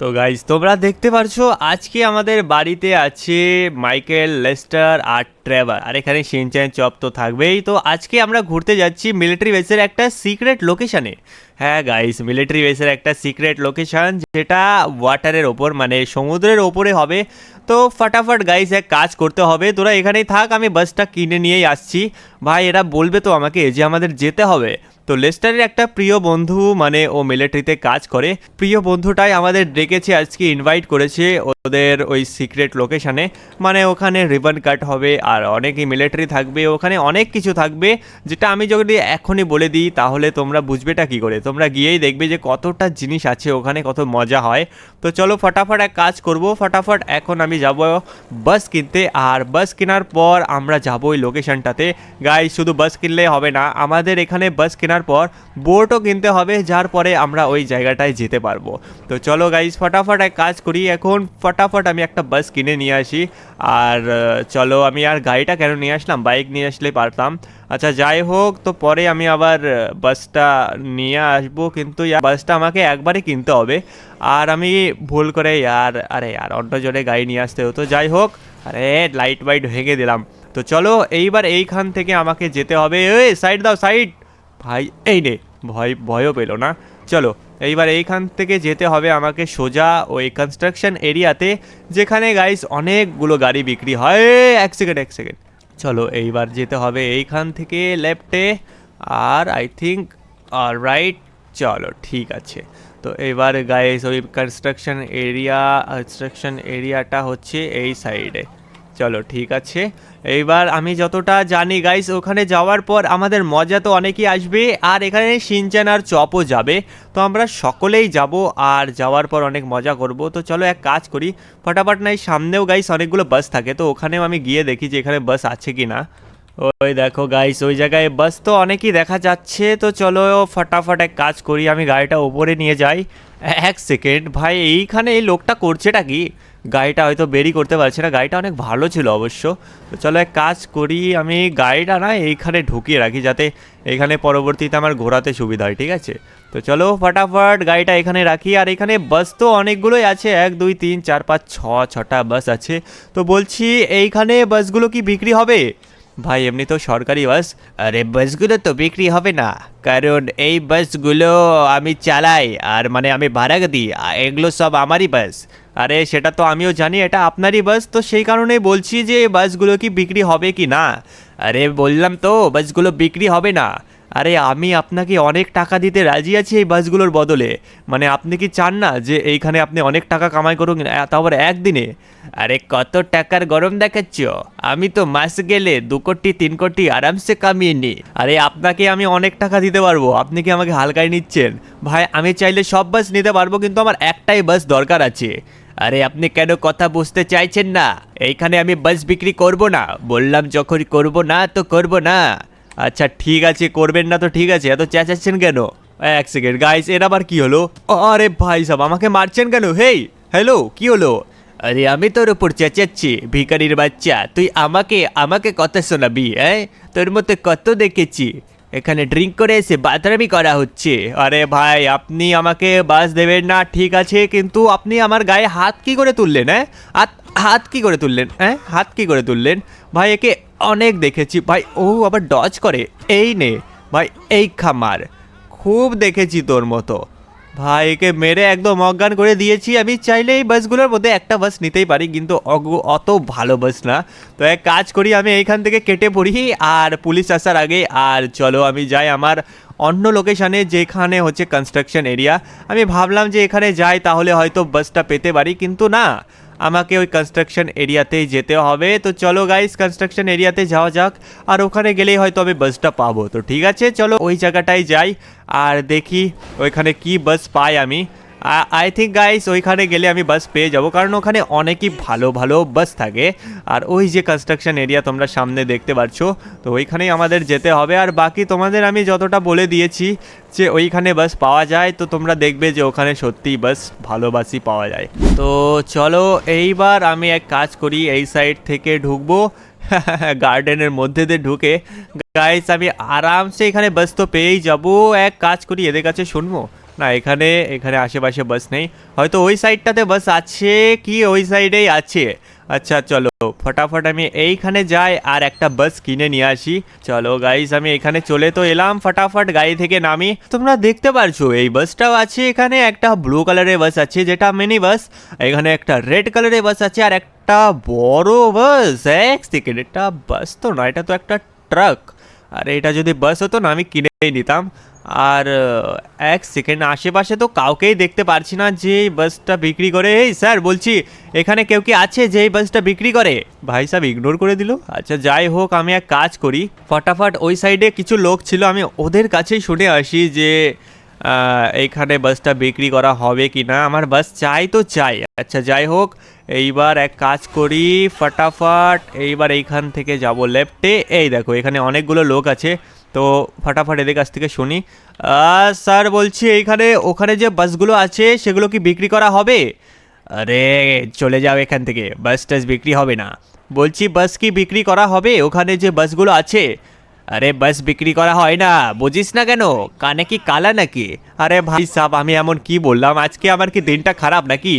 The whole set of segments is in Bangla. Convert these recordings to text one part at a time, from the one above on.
তো গাইজ তোমরা দেখতে পারছো আজকে আমাদের বাড়িতে আছে মাইকেল, লেস্টার আর ট্রেভার, আর এখানে শিনচ্যান চপ তো থাকবেই। তো আজকে আমরা ঘুরতে যাচ্ছি মিলিটারি বেসের একটা সিক্রেট লোকেশনে। হ্যাঁ গাইস, মিলিটারি বেসের একটা সিক্রেট লোকেশন যেটা ওয়াটারের ওপর মানে সমুদ্রের ওপরে হবে। তো ফটাফট গাইস এক কাজ করতে হবে, তোরা এখানেই থাক, আমি বাসটা কিনে নিয়েই আসছি। ভাই এরা বলবে তো আমাকে যে আমাদের যেতে হবে। তো লেস্টারের একটা প্রিয় বন্ধু মানে ও মিলিটারিতে কাজ করে, প্রিয় বন্ধুটাই আমাদের ডেকেছে আজকে, ইনভাইট করেছে ওদের ওই সিক্রেট লোকেশানে। মানে ওখানে রিবন কাট হবে আর অনেকই মিলিটারি থাকবে, ওখানে অনেক কিছু থাকবে যেটা আমি যদি এখনই বলে দিই তাহলে তোমরা বুঝবেটা কী করে, তোমরা গিয়েই দেখবে যে কতটা জিনিস আছে ওখানে, কত মজা হয়। তো চলো ফটাফট এক কাজ করব, ফটাফট এখন আমি যাব বাস কিনতে, আর বাস কেনার পর আমরা যাব ওই লোকেশনটাতে। গাইস শুধু বাস কিনলেই হবে না, আমাদের এখানে বাস কেনার পর বোটও কিনতে হবে, যার পরে আমরা ওই জায়গাটায় যেতে পারবো। তো চলো গাইস ফটাফট এক কাজ করি, এখন ফটাফট আমি একটা বাস কিনে নিয়ে আসি। আর চলো, আমি আর গাড়িটা কেন নিয়ে আসলাম, বাইক নিয়ে আসলে পারতাম। আচ্ছা যাই হোক, তো পরে আমি আবার বাসটা নিয়ে আসবো, কিন্তু বাসটা আমাকে একবারে কিনতে হবে। আর আমি ভুল করে আরে অন্য জনে গাড়ি নিয়ে আসতে হতো। যাই হোক, আরে লাইট বাইট ভেঙে দিলাম। তো চলো এইবার এইখান থেকে আমাকে যেতে হবে। ওই সাইড দাও, সাইড। ভাই এই নে, ভয়ও পেলো না। চলো এইবার এইখান থেকে যেতে হবে আমাকে সোজা ওই কনস্ট্রাকশন এরিয়াতে, যেখানে গাইস অনেকগুলো গাড়ি বিক্রি হয়। এক সেকেন্ড, চলো এইবার যেতে হবে এইখান থেকে লেফটে, আর আই থিঙ্ক রাইট। চলো ঠিক আছে। তো এবার গাইস ওই কনস্ট্রাকশন এরিয়াটা হচ্ছে এই সাইডে। চলো ঠিক আছে, এইবার আমি যতটা জানি গাইস ওখানে যাওয়ার পর আমাদের মজা তো অনেকই আসবে, আর এখানে শিনচ্যান আর চপও যাবে। তো আমরা সকলেই যাব আর যাওয়ার পর অনেক মজা করব। তো চলো এক কাজ করি, ফটাফট নাই সামনেও গাইস অনেকগুলো বাস থাকে, তো ওখানেও আমি গিয়ে দেখি যে এখানে বাস আছে কি না। ওই দেখো গাইস ওই জায়গায় বাস তো অনেকই দেখা যাচ্ছে। তো চলো ফটাফট এক কাজ করি, আমি গাড়িটা ওপরে নিয়ে যাই। এক সেকেন্ড ভাই, এইখানে এই লোকটা করছেটা কি? গাড়িটা হয়তো বেরি করতে পারছে না, গাড়িটা অনেক ভালো ছিল অবশ্য। তো চলো এক কাজ করি, আমি গাড়িটা না এইখানে ঢুকিয়ে রাখি যাতে এখানে পরবর্তীতে আমার ঘোরাতে সুবিধা হয়, ঠিক আছে? তো চলো ফটাফট গাড়িটা এখানে রাখি। আর এখানে বাস তো অনেকগুলোই আছে, 1 2 3 4 5 6টা বাস আছে। তো বলছি এইখানে বাসগুলো কি বিক্রি হবে? ভাই এমনি তো সরকারি বাস। আরে বাসগুলো তো বিক্রি হবে না, কারণ এই বাসগুলো আমি চালাই, আর মানে আমি ভাড়া দিই, এগুলো সব আমারই বাস। আরে সেটা তো আমিও জানি, এটা আপনারই বাস, তো সেই কারণেই বলছি যে বাসগুলো কি বিক্রি হবে কি না। আরে বললাম তো বাসগুলো বিক্রি হবে না। আরে আমি আপনাকে অনেক টাকা দিতে রাজি আছি এই বাসগুলোর বদলে। মানে আপনি কি চান না যে এইখানে আপনি অনেক টাকা কামাই করুন, তারপর একদিনে? আরে কত টাকার গরম দেখাচ্ছ, আমি তো মাস গেলে 2 কোটি 3 কোটি আরামসে কামিয়ে নিই। আরে আপনাকে আমি অনেক টাকা দিতে পারবো, আপনি কি আমাকে হালকায় নিচ্ছেন? ভাই আমি চাইলে সব বাস নিতে পারবো, কিন্তু আমার একটাই বাস দরকার আছে। আরে আপনি কেন কথা বুঝতে চাইছেন না? এইখানে আমি বাস বিক্রি করব না, বললাম যখন করব না তো করব না। আচ্ছা ঠিক আছে, করবেন না তো ঠিক আছে, এত চেঁচাচ্ছেন কেন? এক সেকেন্ড গাইস, এর আবার কি হলো? আরে ভাই সাহেব আমাকে মারছেন কেন? হেই হ্যালো, কি হলো? আরে আমি তোর উপর চেঁচাচ্ছি, ভিখারির বাচ্চা, তুই আমাকে আমাকে কথা শোনাবি? হ্যাঁ, তোর মতো কত দেখেছি, এখানে ড্রিঙ্ক করে এসে বাদরামি করা হচ্ছে। আরে ভাই আপনি আমাকে বাস দেবেন না ঠিক আছে, কিন্তু আপনি আমার গায়ে হাত কি করে তুললেন? হ্যাঁ হাত কি করে তুললেন? হ্যাঁ হাত কি করে তুললেন? ভাই একে অনেক দেখেছি ভাই, ও আবার ডজ করে। এই নে ভাই, এই খামার, খুব দেখেছি তোর মতো। ভাই একে মেরে একদম অজ্ঞান করে দিয়েছি। আমি চাইলে এই বাসগুলোর মধ্যে একটা বাস নিতেই পারি, কিন্তু অত ভালো বাস না। তো এক কাজ করি, আমি এইখান থেকে কেটে পড়ি আর পুলিশ আসার আগে। আর চলো আমি যাই আমার অন্য লোকেশানে, যেখানে হচ্ছে কনস্ট্রাকশন এরিয়া। আমি ভাবলাম যে এখানে যাই তাহলে হয়তো বাসটা পেতে পারি, কিন্তু না, আমাকে ওই কনস্ট্রাকশন এরিয়াতেই যেতে হবে। তো চলো গাইস কনস্ট্রাকশন এরিয়াতে যাওয়া যাক, আর ওখানে গেলেই হয়তো আমি বাসটা পাবো। তো ঠিক আছে চলো ওই জায়গাটায় যাই আর দেখি ওইখানে কি বাস পাই আমি। আই থিঙ্ক গাইস ওইখানে গেলে আমি বাস পেয়ে যাব, কারণ ওখানে অনেকই ভালো ভালো বাস থাকে। আর ওই যে কনস্ট্রাকশন এরিয়া তোমরা সামনে দেখতে পাচ্ছ, তো ওইখানেই আমাদের যেতে হবে। আর বাকি তোমাদের আমি যতটা বলে দিয়েছি যে ওইখানে বাস পাওয়া যায়, তো তোমরা দেখবে যে ওখানে সত্যিই বাস ভালো বাসই পাওয়া যায়। তো চলো এইবার আমি এক কাজ করি, এই সাইড থেকে ঢুকবো গার্ডেনের মধ্যে দিয়ে ঢুকে। গাইস আমি আরামসে এখানে বাস তো পেয়েই যাবো। এক কাজ করি, এদের কাছে শুনবো। না এখানে এখানে আশেপাশে বাস নেই, হয়তো ওই সাইডটাতে বাস আছে কি ওই সাইডেই আছে। আচ্ছা চলো ফটাফট আমি এইখানে যাই আর একটা বাস কিনে নিয়ে আসি। চলো গাইস আমি এখানে চলে তো এলাম, ফটাফট গাড়ি থেকে নামি। তোমরা দেখতে পারছো এই বাসটাও আছে, এখানে একটা ব্লু কালারের বাস আছে যেটা মিনি বাস, এখানে একটা রেড কালারের বাস আছে আর একটা বড় বাস। এক সেকেন্ড, এটা বাস তো না, এটা তো একটা ট্রাক। আর এটা যদি বাস হতো না আমি কিনেই নিতাম। আর এক সেকেন্ড, আশেপাশে তো কাউকেই দেখতে পারছি না যে এই বাসটা বিক্রি করে। এই স্যার বলছি এখানে কেউ কি আছে যে এই বাসটা বিক্রি করে? ভাই সাহেব ইগনোর করে দিল। আচ্ছা যাই হোক, আমি এক কাজ করি, ফটাফট ওই সাইডে কিছু লোক ছিল আমি ওদের কাছেই শুনে আসি যে এইখানে বাসটা বিক্রি করা হবে কি না। আমার বাস চাই তো চাই। আচ্ছা যাই হোক, এইবার এক কাজ করি, ফটাফট এইবার এইখান থেকে যাব লেফটে। এই দেখো এখানে অনেকগুলো লোক আছে, তো ফটাফট এদের কাছ থেকে শুনি। স্যার বলছি এইখানে ওখানে যে বাসগুলো আছে সেগুলো কি বিক্রি করা হবে? আরে চলে যাও এখান থেকে, বাস টাস বিক্রি হবে না। বলছি বাস কি বিক্রি করা হবে ওখানে যে বাসগুলো আছে? আরে বাস বিক্রি করা হয় না, বুঝিস না কেন? কানে কি কালা নাকি? আরে ভাই সাহেব আমি এমন কি বললাম, আজকে আমার কি দিনটা খারাপ নাকি?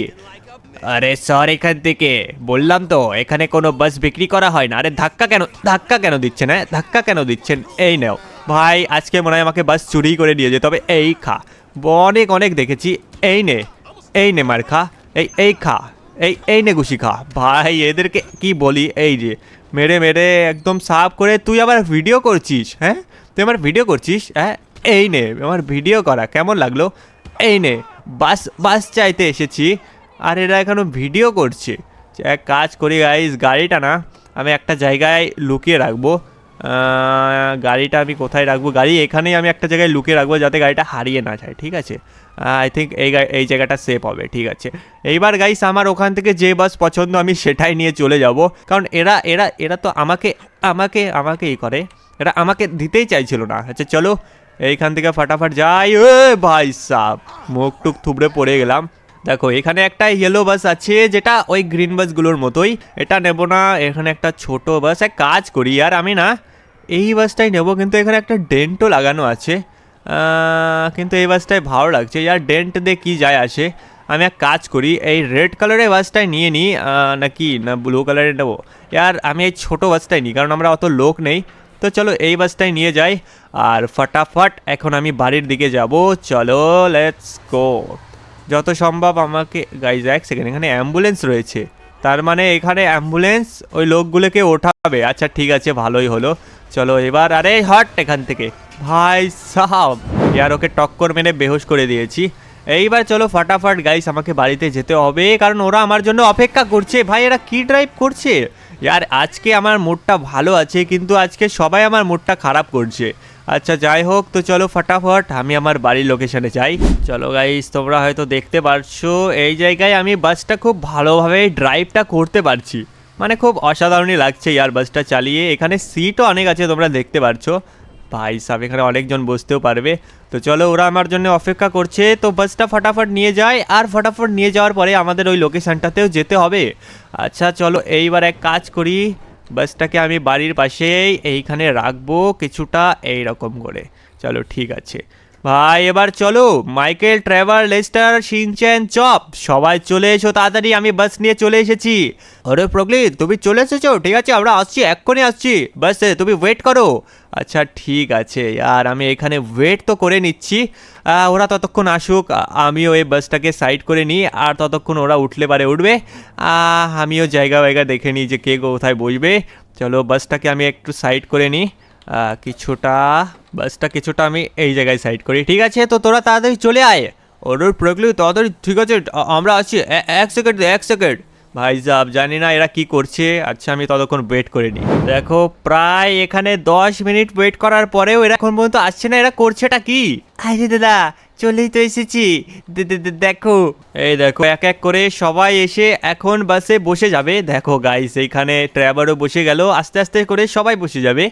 আরে সর এখান থেকে, বললাম তো এখানে কোনো বাস বিক্রি করা হয় না। আরে ধাক্কা কেন দিচ্ছেন? হ্যাঁ ধাক্কা কেন দিচ্ছেন? এই নাও ভাই, আজকে মনে হয় আমাকে বাস চুরি করে নিয়ে যেতে হবে। এই খা, অনেক অনেক দেখেছি। এই নে মার খা, এই খা, এই নে ঘুষি খা। ভাই এদেরকে কি বলি, এই যে মেরে মেরে একদম সাফ করে। তুই আবার ভিডিও করছিস? হ্যাঁ তুই আমার ভিডিও করছিস? হ্যাঁ এই নে আমার ভিডিও করা কেমন লাগলো? এই নে, বাস চাইতে এসেছি আর এরা এখনো ভিডিও করছে। এক কাজ করি গাইস, গাড়িটা না আমি একটা জায়গায় লুকিয়ে রাখবো। গাড়িটা আমি কোথায় রাখবো? গাড়ি এখানেই আমি একটা জায়গায় লুকিয়ে রাখবো যাতে গাড়িটা হারিয়ে না যায়, ঠিক আছে? আই থিঙ্ক এই জায়গাটা সেফ হবে, ঠিক আছে। এইবার গাইস আমার ওখান থেকে যে বাস পছন্দ আমি সেটাই নিয়ে চলে যাব, কারণ এরা এরা এরা তো আমাকে ই করে, এরা আমাকে দিতেই চাইছিল না। আচ্ছা চলো এইখান থেকে ফটাফট যাই। ও ভাই সাব, মুখ টুক থুবড়ে পড়ে গেলাম। দেখো এখানে একটা ইয়েলো বাস আছে যেটা ওই গ্রিন বাসগুলোর মতোই, এটা নেব না। এখানে একটা ছোট বাস, এক কাজ করি আর আমি না এই বাসটাই নেব, কিন্তু এখানে একটা ডেন্টও লাগানো আছে। কিন্তু এই বাসটাই ভালো লাগছে ইয়ার, ডেন্ট দিয়ে কী যায় আসে। আমি এক কাজ করি এই রেড কালারের বাসটাই নিয়ে নিই, নাকি না ব্লু কালারের নেবো? ইয়ার আমি এই ছোটো বাসটাই নিই, কারণ আমরা অত লোক নেই। তো চলো এই বাসটাই নিয়ে যাই আর ফটাফট এখন আমি বাড়ির দিকে যাব। চলো লেটস গো। যত সম্ভব আমাকে গাইজ, এক সেকেন্ড, এখানে অ্যাম্বুলেন্স রয়েছে, তার মানে এখানে অ্যাম্বুলেন্স ওই লোকগুলোকে ওঠাবে। আচ্ছা ঠিক আছে, ভালোই হলো। চলো এবার, আরে হট এখান থেকে ভাই সাহাব, ইয়ার ওকে টক্কর মেরে বেহুশ করে দিয়েছি। এইবার চলো ফটাফট গাইস আমাকে বাড়িতে যেতে হবে, কারণ ওরা আমার জন্য অপেক্ষা করছে। ভাই এরা কি ড্রাইভ করছে ইয়ার, আজকে আমার মুডটা ভালো আছে কিন্তু আজকে সবাই আমার মুডটা খারাপ করছে। আচ্ছা যাই হোক, তো চলো ফটাফট আমি আমার বাড়ির লোকেশনে যাই। চলো গাইস তোমরা হয়তো দেখতে পারছো এই জায়গায় আমি বাসটা খুব ভালোভাবে ড্রাইভটা করতে পারছি, মানে খুব অসাধারণই লাগছে ইয়ার বাসটা চালিয়ে। এখানে সিটও অনেক আছে তোমরা দেখতে পারছো, ভাই সাহেব এখানে অনেকজন বসতেও পারবে। তো চলো ওরা আমার জন্য অপেক্ষা করছে, তো বাসটা ফটাফট নিয়ে যায় আর ফটাফট নিয়ে যাওয়ার পরে আমাদের ওই লোকেশানটাতেও যেতে হবে। আচ্ছা চলো এইবার এক কাজ করি, বাসটাকে আমি বাড়ির পাশেই এইখানে রাখবো কিছুটা এই রকম করে। চলো ঠিক আছে ভাই, এবার চলো Michael, Trevor, Leicester, Shinchan, chop সবাই চলে এসো তাড়াতাড়ি, আমি বাস নিয়ে চলে এসেছি। আরে প্রকৃত তুমি চলে এসেছো? ঠিক আছে আমরা আসছি, এক্ষুনি আসছি, বাস তুমি ওয়েট করো। আচ্ছা ঠিক আছে আর আমি এখানে ওয়েট তো করে নিচ্ছি, ওরা ততক্ষণ আসুক, আমিও এই বাসটাকে সাইড করে নিই আর ততক্ষণ ওরা উঠলে পারে উঠবে, আমিও জায়গা দেখে নিই যে কে কোথায় বসবে। চলো বাসটাকে আমি একটু সাইড করে নিই, বাসটা কিছুটা আমি এই জায়গায় সাইড করি, ঠিক আছে? তো তোরা তাড়াতাড়ি চলে আয়। ওর প্রকৃত তাড়াতাড়ি, ঠিক আছে আমরা আছি, এক সেকেন্ড ভাই সাহেব জানি না এরা কি করছে। আচ্ছা আমি ততক্ষণ ওয়েট করে নিই। দেখো প্রায় এখানে 10 মিনিট ওয়েট করার পরেও এরা এখন পর্যন্ত আসছে না, এরা করছেটা কি? আরে দাদা চলেই তো এসেছি, দেখো এই দেখো এক এক করে সবাই এসে এখন বাসে বসে যাবে। দেখো গাইস এইখানে ট্রাভারও বসে গেল, আস্তে আস্তে করে সবাই বসে যাবে।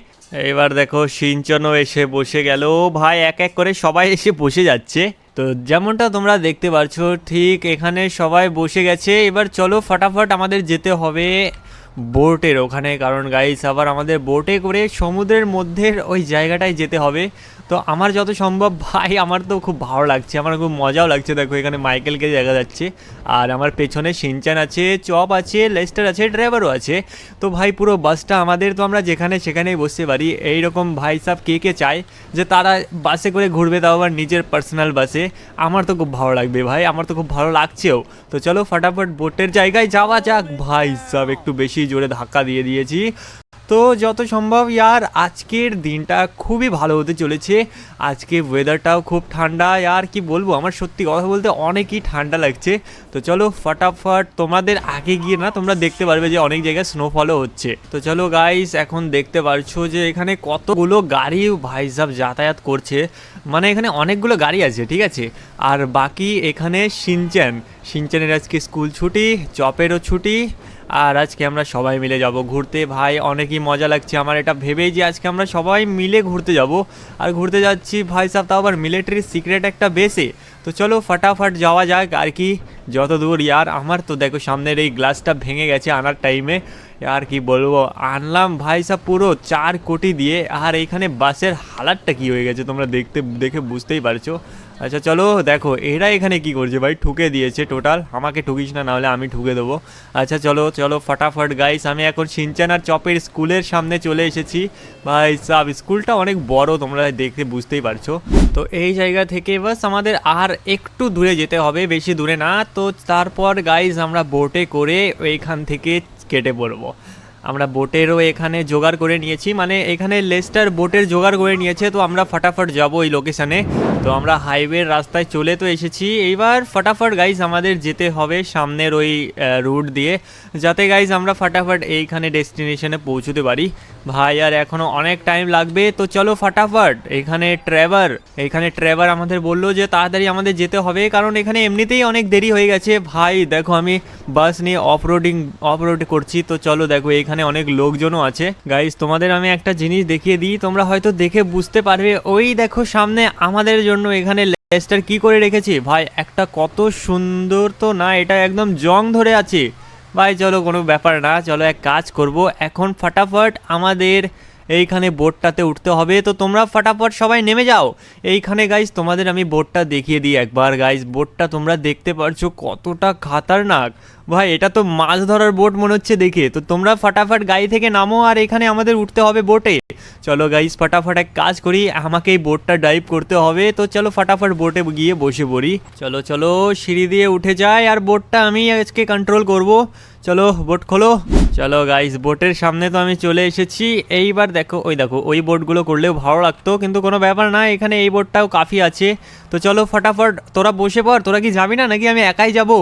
এবার দেখো সিনচনও এসে বসে গেল, ভাই এক এক করে সবাই এসে বসে যাচ্ছে। তো যেমনটা তোমরা দেখতে পাচ্ছ ঠিক এখানে সবাই বসে গেছে। এবার চলো ফটাফট আমাদের যেতে হবে বোটের ওখানে, কারণ গাইস আবার আমাদের বোটে করে সমুদ্রের মধ্যের ওই জায়গাটায় যেতে হবে। তো আমার যত সম্ভব ভাই, আমার তো খুব ভালো লাগছে, আমার খুব মজাও লাগছে। দেখো এখানে মাইকেলকে দেখা যাচ্ছে, আর আমার পেছনে শিনচান আছে, চপ আছে, লেস্টার আছে, ড্রাইভারও আছে। তো ভাই পুরো বাসটা আমাদের, তো আমরা যেখানে সেখানেই বসতে পারি। এইরকম ভাই সাহেব কে কে চায় যে তারা বাসে করে ঘুরবে, তাও আবার নিজের পার্সোনাল বাসে? আমার তো খুব ভালো লাগবে ভাই, আমার তো খুব ভালো লাগছেও। তো চলো ফটাফট বোটের জায়গায় যাওয়া যাক। ভাই সাহেব একটু বেশি জোরে ধাক্কা দিয়ে দিয়েছি। তো যত সম্ভব ইয়ার আজকের দিনটা খুবই ভালো হতে চলেছে। আজকে ওয়েদারটাও খুব ঠান্ডা, আর কি বলবো, আমার সত্যি কথা বলতে অনেকই ঠান্ডা লাগছে। তো চলো ফটাফট, তোমাদের আগে গিয়ে না তোমরা দেখতে পারবে যে অনেক জায়গায় স্নোফলও হচ্ছে। তো চলো গাইস, এখন দেখতে পারছো যে এখানে কতগুলো গাড়ি ভাই সাহেব যাতায়াত করছে, মানে এখানে অনেকগুলো গাড়ি আছে, ঠিক আছে। আর বাকি এখানে সিনচানের আজকে স্কুল ছুটি, চপেরও ছুটি, আর আজকে আমরা সবাই মিলে যাব ঘুরতে। ভাই অনেকই মজা লাগছে আমার এটা ভেবেই যে আজকে আমরা সবাই মিলে ঘুরতে যাব। আর ঘুরতে যাচ্ছি ভাই সাহেব, তাও আবার মিলিটারির সিক্রেট একটা বেসে। তো চলো ফটাফট যাওয়া যাক আর কি, যত দূর। ইয়ার আমার তো দেখো সামনের এই গ্লাসটা ভেঙে গেছে আনার টাইমে, আর কি বলবো, আনলাম ভাই সাহেব পুরো 4 কোটি দিয়ে। আর এইখানে বাসের হালাতটা কি হয়ে গেছে তোমরা দেখে বুঝতেই পারছো। আচ্ছা চলো দেখো এরা এখানে কি করছে ভাই, ঠুকে দিয়েছে টোটাল। আমাকে ঠুকিস না, নাহলে আমি ঠুকে দেবো। আচ্ছা চলো চলো ফটাফট গাইস, আমি এখন সিনচান আর চপের স্কুলের সামনে চলে এসেছি। ভাই সাব স্কুলটা অনেক বড়, তোমরা দেখতে বুঝতেই পারছো। তো এই জায়গা থেকে বাস আমাদের আর একটু দূরে যেতে হবে, বেশি দূরে না। তো তারপর গাইস আমরা বোটে করে এইখান থেকে কেটে পড়বো। আমরা বোটেরও এখানে জোগাড় করে নিয়েছি, মানে এখানে লেস্টার বোটের জোগাড় করে নিয়েছে। তো আমরা ফটাফট যাব ওই লোকেশানে। তো আমরা হাইওয়ের রাস্তায় চলে তো এসেছি, এইবার ফটাফট গাইজ আমাদের যেতে হবে সামনের ওই রুট দিয়ে, যাতে গাইজ আমরা ফটাফট এইখানে ডেস্টিনেশনে পৌঁছতে পারি। ভাই আর এখনও অনেক টাইম লাগবে। তো চলো ফটাফট, এখানে ট্রেভার আমাদের বললো যে তাড়াতাড়ি আমাদের যেতে হবে, কারণ এখানে এমনিতেই অনেক দেরি হয়ে গেছে। ভাই দেখো আমি বাস নিয়ে অফরোড করছি। তো চলো দেখো এখানে অনেক লোকজনও আছে। গাইজ তোমাদের আমি একটা জিনিস দেখিয়ে দিই, তোমরা হয়তো দেখে বুঝতে পারবে। ওই দেখো সামনে আমাদের জন্য এখানে লেস্টার কি করে রেখেছি ভাই, একটা কত সুন্দর, তো না এটা একদম জং ধরে আছে ভাই। চলো কোনো ব্যাপার না, চলো এক কাজ করব, এখন ফটাফট আমাদের এইখানে বোটটাতে উঠতে হবে। তো তোমরা ফটাফট সবাই নেমে যাও এইখানে। গাইজ তোমাদের আমি বোটটা দেখিয়ে দিই একবার। গাইজ বোটটা তোমরা দেখতে পারছো কতটা খাতারনাক ভাই, এটা তো মাছ ধরার বোট মনে হচ্ছে দেখে। তো তোমরা ফটাফট গাড়ি থেকে নামো, আর এখানে আমাদের উঠতে হবে বোটে। চলো গাইজ ফটাফট এক কাজ করি, আমাকে এই বোটটা ড্রাইভ করতে হবে। তো চলো ফটাফট বোটে গিয়ে বসে পড়ি। চলো চলো সিঁড়ি দিয়ে উঠে যাই, আর বোটটা আমি আজকে কন্ট্রোল করব। চলো বোট খোলো। চলো গাইজ বোটের সামনে তো আমি চলে এসেছি। এইবার দেখো ওই বোটগুলো করলেও ভালো লাগতো, কিন্তু কোনো ব্যাপার না, এখানে এই বোটটাও কাফি আছে। তো চলো ফটাফট তোরা বসে পড়। তোরা কি যাবি না নাকি আমি একাই যাবো?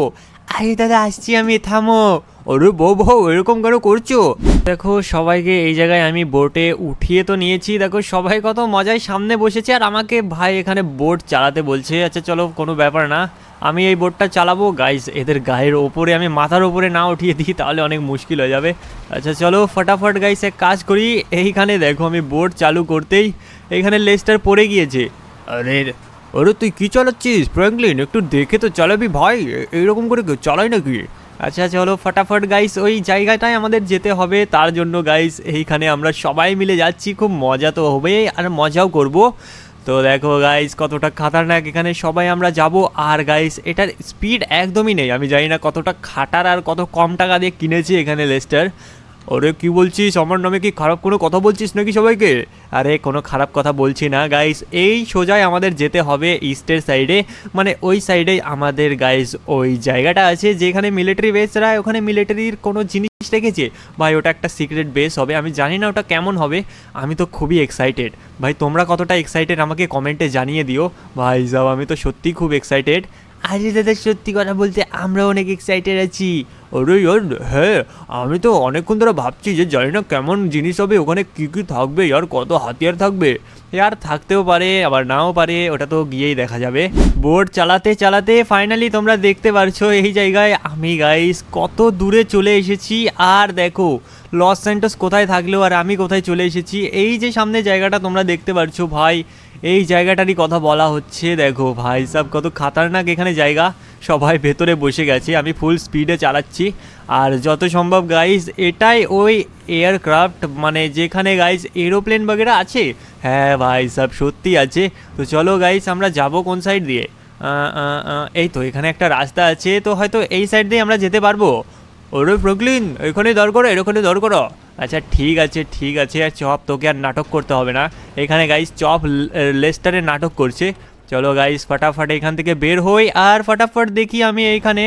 আরে দাদা আসছি আমি, থামো। ওরে বউ এরকম কেন করছো? দেখো সবাইকে এই জায়গায় আমি বোটে উঠিয়ে তো নিয়েছি। দেখো সবাই কত মজায় সামনে বসেছে, আর আমাকে ভাই এখানে বোট চালাতে বলছে। আচ্ছা চলো কোনো ব্যাপার না, আমি এই বোটটা চালাবো। গাইজ এদের গায়ের ওপরে আমি মাথার ওপরে না উঠিয়ে দিই, তাহলে অনেক মুশকিল হয়ে যাবে। আচ্ছা চলো ফটাফট গাইজ এক কাজ করি, এইখানে দেখো আমি বোট চালু করতেই এইখানে লেস্টার পড়ে গিয়েছে। আরে তুই কি চালাচ্ছিস ফ্র্যাঙ্কলিন, একটু দেখে তো চালাবি ভাই, এইরকম করে কেউ চালায় নাকি? আচ্ছা চলো ফটাফট গাইস ওই জায়গাটায় আমাদের যেতে হবে। তার জন্য গাইস এইখানে আমরা সবাই মিলে যাচ্ছি, খুব মজা তো হবে আর মজাও করব। তো দেখো গাইস কতটা খাতারনাক, এখানে সবাই আমরা যাব। আর গাইস এটার স্পিড একদমই নেই, আমি জানি না কতটা খাটার আর কত কম টাকা দিয়ে কিনেছি এখানে লেস্টার। ওরে কি বলছিস, আমার নামে কি খারাপ কোনো কথা বলছিস নাকি সবাইকে? আরে কোনো খারাপ কথা বলছি না গাইস, এই সোজাই আমাদের যেতে হবে ইস্টের সাইডে, মানে ওই সাইডে আমাদের গাইস ওই জায়গাটা আছে যেখানে মিলিটারি বেসরা, ওখানে মিলিটারির কোনো জিনিস রেখেছে ভাই। ওটা একটা সিক্রেট বেস হবে, আমি জানি না ওটা কেমন হবে। আমি তো খুবই এক্সাইটেড ভাই, তোমরা কতটা এক্সাইটেড আমাকে কমেন্টে জানিয়ে দিও ভাই। যাও আমি তো সত্যিই খুব এক্সাইটেড। আরে দাদা সত্যি কথা বলতে আমরা অনেক এক্সাইটেড আছি। ওরে হ্যাঁ, আমি তো অনেকক্ষণ ধরে ভাবছি যে জানি না কেমন জিনিস হবে, ওখানে কী কী থাকবে, আর কত হাতিয়ার থাকবে। আর থাকতেও পারে আবার নাও পারে, ওটা তো গিয়েই দেখা যাবে। বোট চালাতে চালাতে ফাইনালি তোমরা দেখতে পারছো এই জায়গায় আমি গাইস কত দূরে চলে এসেছি। আর দেখো লস স্যান্টোস কোথায় থাকলেও আর আমি কোথায় চলে এসেছি, এই যে সামনে জায়গাটা তোমরা দেখতে পারছো ভাই, এই জায়গাটারই কথা বলা হচ্ছে। দেখো ভাই সাহেব কত খাতারনাক এখানে জায়গা, সবাই ভেতরে বসে গেছে, আমি ফুল স্পিডে চালাচ্ছি। আর যত সম্ভব গাইজ এটাই ওই এয়ারক্রাফট, মানে যেখানে গাইজ এরোপ্লেন বগেরা আছে। হ্যাঁ ভাই সব সত্যি আছে। তো চলো গাইজ আমরা যাব কোন সাইড দিয়ে? এই তো এখানে একটা রাস্তা আছে, তো হয়তো এই সাইড দিয়ে আমরা যেতে পারবো। ওরে ফ্র্যাঙ্কলিন এখানে দর করো, এখানে দর করো। আচ্ছা ঠিক আছে ঠিক আছে, আর চপ তোকে আর নাটক করতে হবে না। এখানে গাইস চপ লেস্টারের নাটক করছে। চলো গাইস ফটাফট এখান থেকে বের হই, আর ফটাফট দেখি আমি এইখানে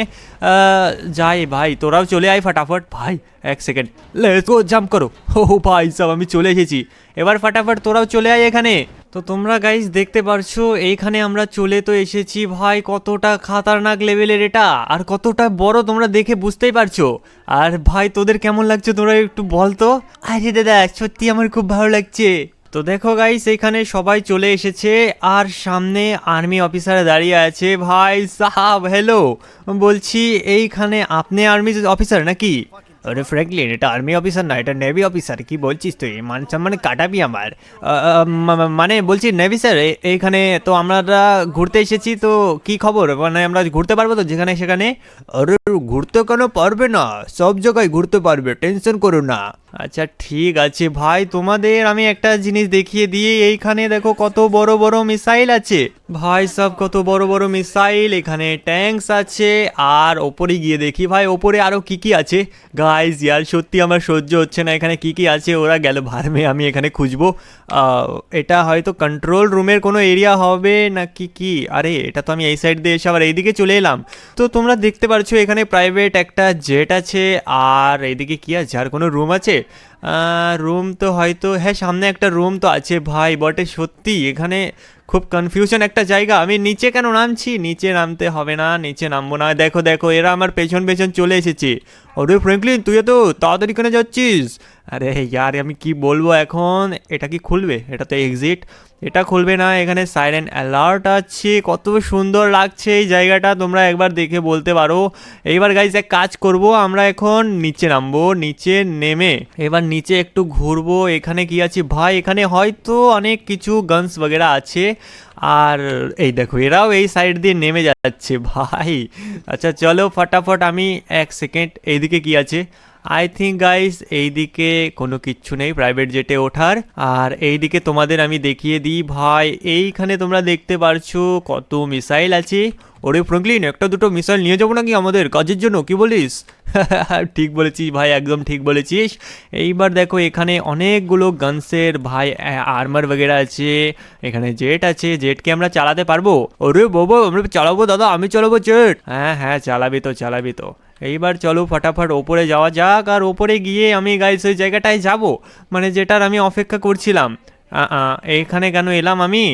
যাই। ভাই তোরাও চলে আয় ফটাফট। ভাই এক সেকেন্ড, লেটস গো, জাম্প করো। ও ভাই সব আমি চলে এসেছি, এবার ফটাফট তোরাও চলে আয় এখানে। তো তোমরা গাইস দেখতে পারছো এইখানে আমরা চলে তো এসেছি। ভাই কতটা খাতারনাক লেভেলের এটা, আর কতটা বড় তোমরা দেখে বুঝতেই পারছো। আর ভাই তোদের কেমন লাগছে তোরা একটু বল তো। আরে দাদা সত্যি আমার খুব ভালো লাগছে। তো দেখো গাইস এখানে সবাই চলে এসেছে, আর সামনে আর্মি অফিসার দাঁড়িয়ে আছে। ভাই সাহাব হ্যালো, বলছি এইখানে আপনি আর্মি অফিসার নাকি? আরে ফ্র্যাঙ্কলিন এটা আর্মি অফিসার না, এটা নেভি অফিসার। কি বলছিস তুই? মান সম্মানে কাটাবি আমার। মানে বলছি নেভি স্যার, এইখানে তো আমরা ঘুরতে এসেছি, তো কি খবর? মানে আমরা ঘুরতে পারবো তো যেখানে সেখানে? আরে ঘুরতে কেন পারবে না, সব জায়গায় ঘুরতে পারবে, টেনশন করো না। আচ্ছা ঠিক আছে ভাই, তোমাদের আমি একটা জিনিস দেখিয়ে দিই। এইখানে দেখো কত বড় বড় মিসাইল আছে ভাই, সব কত বড় বড় মিসাইল। এখানে ট্যাঙ্কস আছে, আর ওপরে গিয়ে দেখি ভাই ওপরে আরো কি কি আছে। গাইজ ইয়ার সত্যি আমার সহ্য হচ্ছে না, এখানে কি কি আছে। ওরা গেল ভার্মে, আমি এখানে খুঁজবো। এটা হয়তো কন্ট্রোল রুমের কোনো এরিয়া হবে নাকি কি? আরে এটা তো আমি এই সাইড দিয়ে এসে আবার এইদিকে চলে এলাম। তো তোমরা দেখতে পারছো এখানে প্রাইভেট একটা জেট আছে, আর এইদিকে কি আছে, আর কোনো রুম আছে? রুম তো হয়তো, হ্যাঁ সামনে একটা রুম তো আছে। ভাই বটে সত্যি এখানে খুব কনফিউশন একটা জায়গা। আমি নিচে কেন নামছি? নিচে নামতে হবে না, নিচে নামবো না। দেখো দেখো এরা আমার পেছন পেছন চলে এসেছে। আরে ফ্র্যাঙ্কলিন তুই তো তাড়াতাড়ি কেন যাচ্ছিস? আরে ইয়ার আমি কি বলবো এখন। এটা কি খুলবে? এটা তো এক্সিট, এটা খুলবে না। এখানে সাইরেন অ্যালার্ট আছে, কত সুন্দর লাগছে এই জায়গাটা, তোমরা একবার দেখে বলতে পারো। এইবার গাইজ এক কাজ করব, আমরা এখন নিচে নামবো। নিচে নেমে এবার নিচে একটু ঘুরবো। এখানে কি আছে ভাই? এখানে হয়তো অনেক কিছু গানস বগেরা আছে। আর এই দেখো এরাও এই সাইড দিয়ে নেমে যাচ্ছে ভাই। আচ্ছা চলো ফটাফট, আমি এক সেকেন্ড, এইদিকে কি আছে? আই থিঙ্ক গাইস এইদিকে কোনো কিচ্ছু নেই প্রাইভেট জেটে ওঠার। আর এইদিকে তোমাদের আমি দেখিয়ে দিই ভাই, এইখানে তোমরা দেখতে পারছো কত মিসাইল আছে। ওরে ফ্র্যাঙ্কলিন একটা দুটো মিসাইল নিয়ে যাবো নাকি আমাদের কাজের জন্য, কি বলিস? ঠিক বলেছিস ভাই, একদম ঠিক বলেছিস। এইবার দেখো এখানে অনেকগুলো গানসের ভাই আর্মার বগেরা আছে। এখানে জেট আছে, জেটকে আমরা চালাতে পারবো। ওরে বাবা আমরা চালাবো দাদা, আমি চালাবো জেট। হ্যাঁ হ্যাঁ চালাবি তো চালাবি তো। এইবার চলো ফটাফট ওপরে যাওয়া যাক, আর ওপরে গিয়ে আমি গাইস ওই জায়গাটায় যাব, মানে যেটার আমি অপেক্ষা করছিলাম। এইখানে কেন এলাম আমি?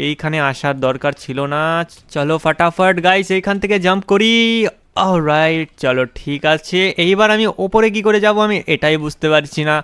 এইখানে আসার দরকার ছিল না। চলো ফটাফট গাইস এইখান থেকে জাম্প করি। অলরাইট চলো ঠিক আছে। এইবার আমি ওপরে কি করে যাব আমি এটাই বুঝতে পারছি না।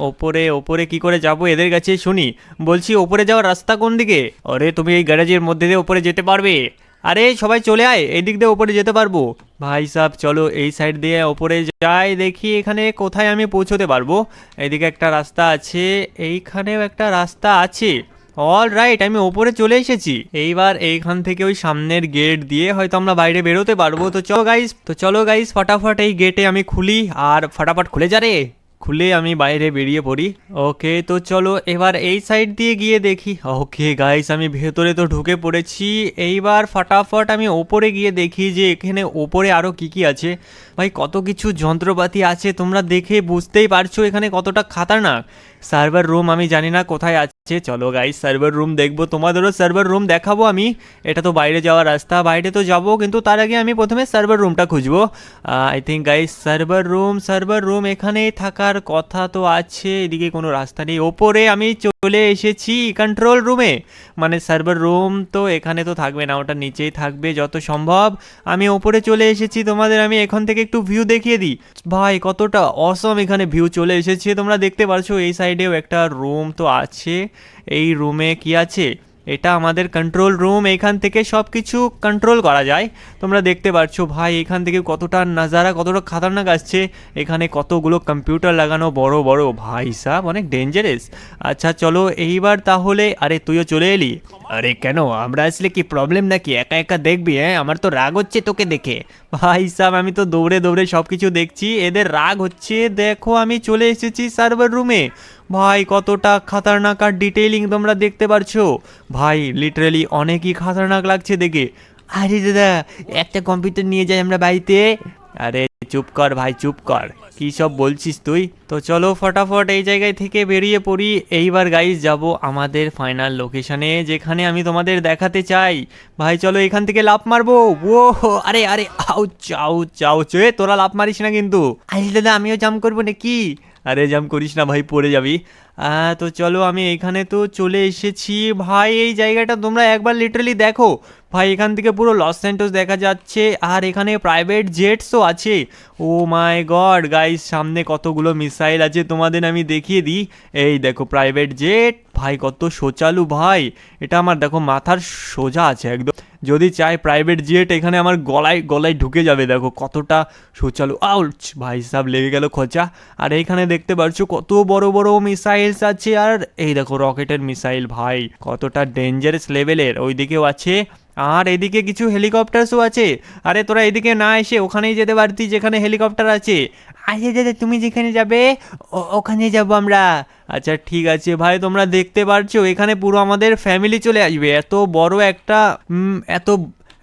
ওপরে ওপরে কি করে যাব এদের কাছে শুনি। বলছি ওপরে যাওয়ার রাস্তা কোন দিকে? আরে তুমি এই গ্যারেজের মধ্যে দিয়ে ওপরে যেতে পারবে। আরে সবাই চলে আয়, এই দিক দিয়ে ওপরে যেতে পারবো। ভাই সাহেব চলো এই সাইড দিয়ে ওপরে যাই, দেখি এখানে কোথায় আমি পৌঁছতে পারবো। এইদিকে একটা রাস্তা আছে, এইখানেও একটা রাস্তা আছে। অল রাইট আমি ওপরে চলে এসেছি। এইবার এইখান থেকে ওই সামনের গেট দিয়ে হয়তো আমরা বাইরে বেরোতে পারবো। তো চলো গাইস ফটাফট এই গেটে আমি খুলি, আর ফটাফট খুলে যা রে, খুলে আমি বাইরে বেরিয়ে পড়ি। ওকে তো চলো এবার এই সাইড দিয়ে গিয়ে দেখি। ওকে গাইস আমি ভেতরে তো ঢুকে পড়েছি। এইবার ফটাফট আমি ওপরে গিয়ে দেখি যে এখানে ওপরে আরও কি কি আছে। ভাই কত কিছু যন্ত্রপাতি আছে, তোমরা দেখে বুঝতেই পারছো এখানে কতটা খাতারনাক। সার্ভার রুম আমি জানি না কোথায় আছে। চলো গাইস সার্ভার রুম দেখবো, তোমাদেরও সার্ভার রুম দেখাবো আমি। এটা তো বাইরে যাওয়ার রাস্তা, বাইরে তো যাবো, কিন্তু তার আগে আমি প্রথমে সার্ভার রুমটা খুঁজবো। I think guys server room এখানেই থাকার কথা তো আছে। এদিকে কোনো রাস্তা নেই। ওপরে আমি চলে এসেছি কন্ট্রোল রুমে, মানে সার্ভার রুম তো এখানে তো থাকবে না, ওটা নিচেই থাকবে যত সম্ভব। আমি ওপরে চলে এসেছি, তোমাদের আমি এখান থেকে একটু ভিউ দেখিয়ে দিই। ভাই কতটা অসম এখানে ভিউ চলে এসেছে, তোমরা দেখতে পারছো। এই সাইডেও একটা রুম তো আছে। এই রুমে কি আছে? এটা আমাদের কন্ট্রোল রুম, এখান থেকে সব কিছু কন্ট্রোল করা যায়। তোমরা দেখতে পাচ্ছ ভাই এখান থেকে কতটা নাজারা, কতটা খাতারনাক আসছে। এখানে কতগুলো কম্পিউটার লাগানো বড় বড়, ভাই সাহেব অনেক ডেঞ্জারাস। আচ্ছা চলো এইবার তাহলে, আরে তুইও চলে এলি? আরে কেন, আমরা আসলে কি প্রবলেম নাকি? একা একা দেখবি? হ্যাঁ, আমার তো রাগ হচ্ছে তোকে দেখে। ভাই সাহেব আমি তো দৌড়ে দৌড়ে সব কিছু দেখছি, এদের রাগ হচ্ছে। দেখো আমি চলে এসেছি সার্ভার রুমে। ভাই কতটা খাতারনাক আর ডিটেইলিং তোমরা দেখতে পারছো। ভাই লিটারালি অনেকই খাতারনাক লাগছে দেখে। আরে দাদা, একটা কম্পিউটার নিয়ে যাই আমরা বাড়িতে। আরে চুপ কর ভাই, চুপ কর, কি সব বলছিস তুই? তো চলো ফটাফট এই জায়গায় থেকে বেরিয়ে পড়ি। এইবার গাইস যাব আমাদের ফাইনাল লোকেশনে, যেখানে আমি তোমাদের দেখাতে চাই। ভাই চলো এখান থেকে লাফ মারবো। ও আরে আরে, আউচ আউচ আউচ, তোরা লাফ মারিস না কিন্তু। আরে দাদা আমিও জাম্প করবো নাকি? আরে জাম্প করিস না ভাই, পড়ে যাবি। তো চলো আমি এখানে তো চলে এসেছি। ভাই এই জায়গাটা তোমরা একবার লিটারালি দেখো। ভাই এখান থেকে পুরো লস স্যান্টোস দেখা যাচ্ছে, আর এখানে প্রাইভেট জেটসও আছে। ও মাই গড গাইস, সামনে কতগুলো মিসাইল আছে তোমাদের আমি দেখিয়ে দিই। এই দেখো প্রাইভেট জেট, ভাই কত সোচালু ভাই। এটা আমার দেখো মাথার সোজা আছে একদম। যদি চাই প্রাইভেট জেট এখানে আমার গলায় গলায় ঢুকে যাবে, দেখো কতটা সোচালু। আউচ ভাই সাহেব লেগে গেল খোঁচা। আর এইখানে দেখতে পাচ্ছ কত বড় বড় মিসাইলস আছে, আর এই দেখো রকেটের মিসাইল, ভাই কতটা ডেঞ্জারাস লেভেলের। ওইদিকেও আছে, আর এদিকে কিছু হেলিকপ্টারসও আছে। আরে তোরা এদিকে না এসে ওখানেই যেতে পারতি যেখানে হেলিকপ্টার আছে। আচ্ছা দাদা তুমি যেখানে যাবে ওখানে যাব আমরা। আচ্ছা ঠিক আছে ভাই, তোমরা দেখতে পারছো এখানে পুরো আমাদের ফ্যামিলি চলে আসবে। এত বড় একটা এত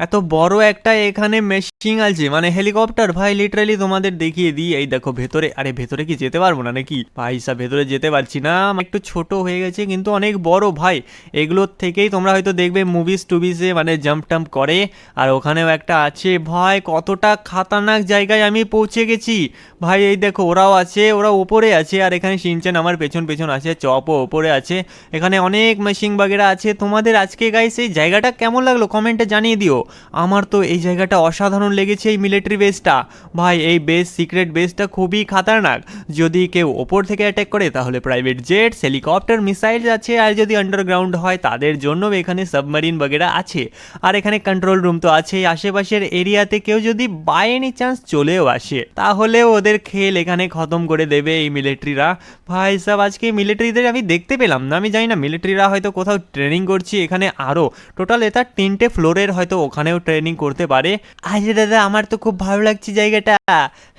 এত বড় একটা এখানে মেশিন আছে, মানে হেলিকপ্টার। ভাই লিটারালি তোমাদের দেখিয়ে দিই, এই দেখো ভেতরে। আরে ভেতরে কি যেতে পারবো না নাকি? ভাই সাহেব ভেতরে যেতে পারছি না, একটু ছোট হয়ে গেছে কিন্তু অনেক বড়। ভাই এগুলোর থেকেই তোমরা হয়তো দেখবে মুভিজ টুভিজে মানে জাম্প টাম্প করে। আর ওখানেও একটা আছে। ভাই কতটা খাতারনাক জায়গায় আমি পৌঁছে গেছি। ভাই এই দেখো ওরাও আছে, ওরা ওপরে আছে, আর এখানে শিনচেন আমার পেছন পেছন আছে, চপও ওপরে আছে। এখানে অনেক মেশিন বাগেরা আছে। তোমাদের আজকে গাইস এই জায়গাটা কেমন লাগলো কমেন্টে জানিয়ে দিও। আমার তো এই জায়গাটা অসাধারণ লেগেছে, এই মিলিটারি বেসটা। ভাই এই বেস, সিক্রেট বেসটা খুবই খাতারনাক। যদি কেউ ওপর থেকে অ্যাটাক করে তাহলে প্রাইভেট জেটস, হেলিকপ্টার, মিসাইল আছে, আর যদি আন্ডারগ্রাউন্ড হয় তাদের জন্য এখানে সাবমারিন বাগেরা আছে। আর এখানে কন্ট্রোল রুম তো আছে। আশেপাশের এরিয়াতে কেউ যদি বাই এনি চান্স চলেও আসে তাহলে ওদের খেল এখানে খতম করে দেবে এই মিলিটারিরা। ভাই সাহেব আজকে মিলিটারিদের আমি দেখতে পেলাম না, আমি জানি না মিলিটারিরা হয়তো কোথাও ট্রেনিং করছি এখানে। আরও টোটাল এটা 3টে ফ্লোরের, হয়তো ওখানেও ট্রেনিং করতে পারে। আরে দাদা আমার তো খুব ভালো লাগছে জায়গাটা।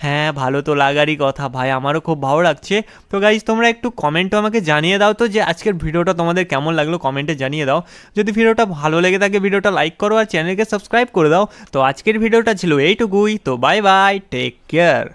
হ্যাঁ ভালো তো লাগারই কথা ভাই, আমারও খুব ভালো লাগছে। তো গাইজ তোমরা একটু কমেন্টও আমাকে জানিয়ে দাও তো যে আজকের ভিডিওটা তোমাদের কেমন লাগলো, কমেন্টে জানিয়ে দাও। যদি ভিডিওটা ভালো লেগে থাকে ভিডিওটা লাইক করো আর চ্যানেলকে সাবস্ক্রাইব করে দাও। তো আজকের ভিডিওটা ছিল এইটুকুই, তো বাই বাই, টেক কেয়ার।